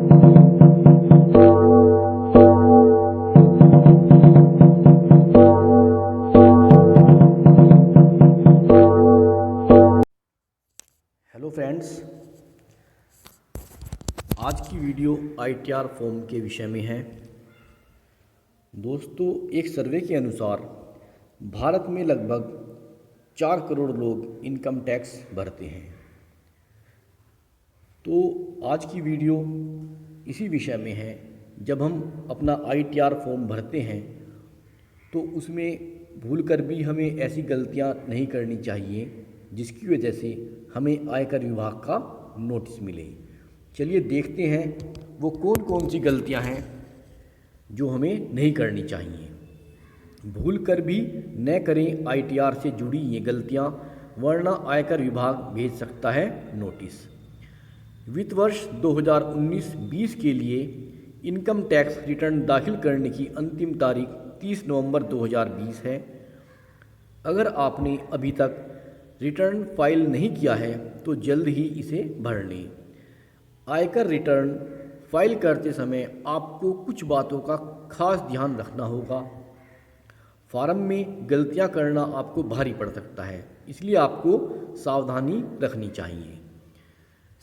Hello friends, आज की video ITR form के विषय में है। दोस्तों, एक सर्वे के अनुसार भारत में लगभग 4 करोड़ लोग इनकम टैक्स भरते हैं। तो आज की वीडियो इसी विषय में है। जब हम अपना ITR फॉर्म भरते हैं तो उसमें भूलकर भी हमें ऐसी गलतियां नहीं करनी चाहिए जिसकी वजह से हमें आयकर विभाग का नोटिस मिले। चलिए देखते हैं वो कौन कौन सी गलतियां हैं जो हमें नहीं करनी चाहिए। भूलकर भी न करें ITR से जुड़ी ये गलतियां, वरना आयकर विभाग भेज सकता है नोटिस। वित्त वर्ष 2019-20 के लिए इनकम टैक्स रिटर्न दाखिल करने की अंतिम तारीख 30 नवंबर 2020 है। अगर आपने अभी तक रिटर्न फाइल नहीं किया है तो जल्द ही इसे भर लें। आयकर रिटर्न फाइल करते समय आपको कुछ बातों का खास ध्यान रखना होगा। फॉर्म में गलतियां करना आपको भारी पड़ सकता है, इसलिए आपको सावधानी रखनी चाहिए।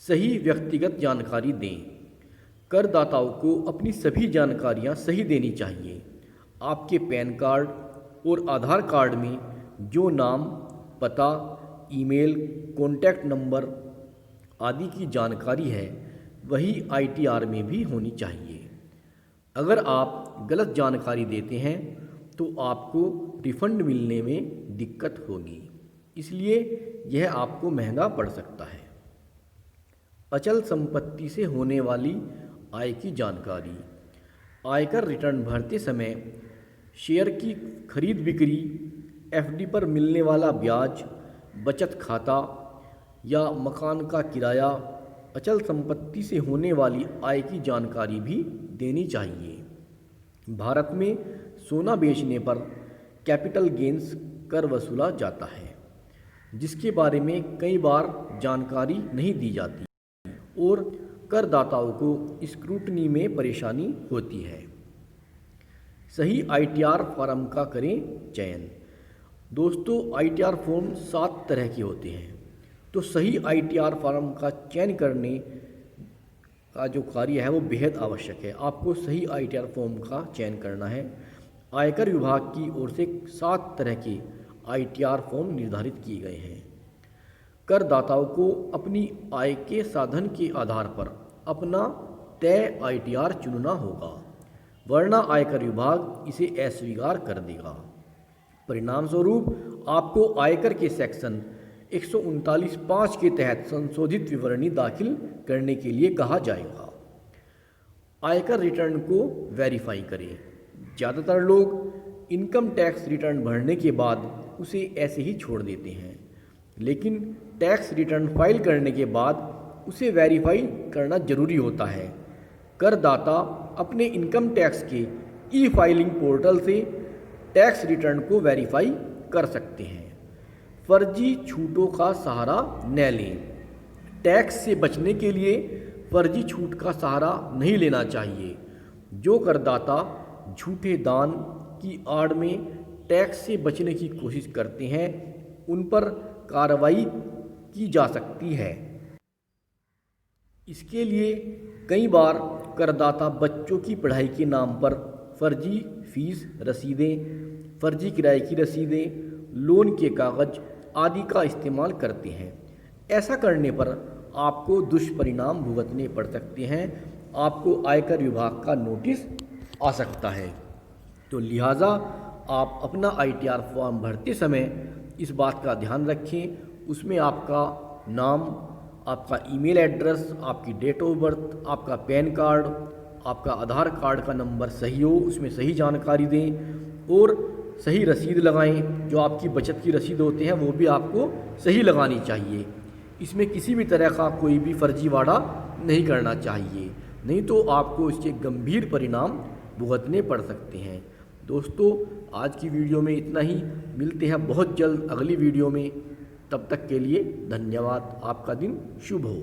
सही व्यक्तिगत जानकारी दें। करदाताओं को अपनी सभी जानकारियां सही देनी चाहिए। आपके पैन कार्ड और आधार कार्ड में जो नाम, पता, ईमेल, कॉन्टैक्ट नंबर आदि की जानकारी है वही ITR में भी होनी चाहिए। अगर आप गलत जानकारी देते हैं तो आपको रिफंड मिलने में दिक्कत होगी, इसलिए यह आपको महंगा पड़ सकता है। अचल संपत्ति से होने वाली आय की जानकारी। आयकर रिटर्न भरते समय शेयर की खरीद बिक्री, FD पर मिलने वाला ब्याज, बचत खाता या मकान का किराया, अचल संपत्ति से होने वाली आय की जानकारी भी देनी चाहिए। भारत में सोना बेचने पर कैपिटल गेंस कर वसूला जाता है, जिसके बारे में कई बार जानकारी नहीं दी जाती और करदाताओं को स्क्रूटनी में परेशानी होती है। सही ITR फॉर्म का करें चयन। दोस्तों, ITR फॉर्म 7 तरह के होते हैं, तो सही ITR फॉर्म का चयन करने का जो कार्य है वो बेहद आवश्यक है। आपको सही ITR फॉर्म का चयन करना है। आयकर विभाग की ओर से 7 तरह के ITR फॉर्म निर्धारित किए गए हैं। करदाताओं को अपनी आय के साधन के आधार पर अपना तय ITR चुनना होगा, वरना आयकर विभाग इसे अस्वीकार कर देगा। परिणाम स्वरूप आपको आयकर के सेक्शन 139(5) के तहत संशोधित विवरणी दाखिल करने के लिए कहा जाएगा। आयकर रिटर्न को वेरीफाई करें। ज़्यादातर लोग इनकम टैक्स रिटर्न भरने के बाद उसे ऐसे ही छोड़ देते हैं, लेकिन टैक्स रिटर्न फाइल करने के बाद उसे वेरीफाई करना जरूरी होता है। करदाता अपने इनकम टैक्स के ई-फाइलिंग पोर्टल से टैक्स रिटर्न को वेरीफाई कर सकते हैं। फर्जी छूटों का सहारा न लें। टैक्स से बचने के लिए फर्जी छूट का सहारा नहीं लेना चाहिए। जो करदाता झूठे दान की आड़ में टैक्स से बचने की कोशिश करते हैं उन पर कार्रवाई की जा सकती है। इसके लिए कई बार करदाता बच्चों की पढ़ाई के नाम पर फर्जी फीस रसीदें, फर्जी किराए की रसीदें, लोन के कागज आदि का इस्तेमाल करते हैं। ऐसा करने पर आपको दुष्परिणाम भुगतने पड़ सकते हैं। आपको आयकर विभाग का नोटिस आ सकता है। तो लिहाजा आप अपना ITR फॉर्म भरते समय इस बात का ध्यान रखें, उसमें आपका नाम, आपका ईमेल एड्रेस, आपकी डेट ऑफ बर्थ, आपका पैन कार्ड, आपका आधार कार्ड का नंबर सही हो, उसमें सही जानकारी दें और सही रसीद लगाएं। जो आपकी बचत की रसीद होते हैं वो भी आपको सही लगानी चाहिए। इसमें किसी भी तरह का कोई भी फर्जीवाड़ा नहीं करना चाहिए, नहीं तो आपको इसके गंभीर परिणाम भुगतने पड़ सकते हैं। दोस्तों, आज की वीडियो में इतना ही। मिलते हैं बहुत जल्द अगली वीडियो में। तब तक के लिए धन्यवाद। आपका दिन शुभ हो।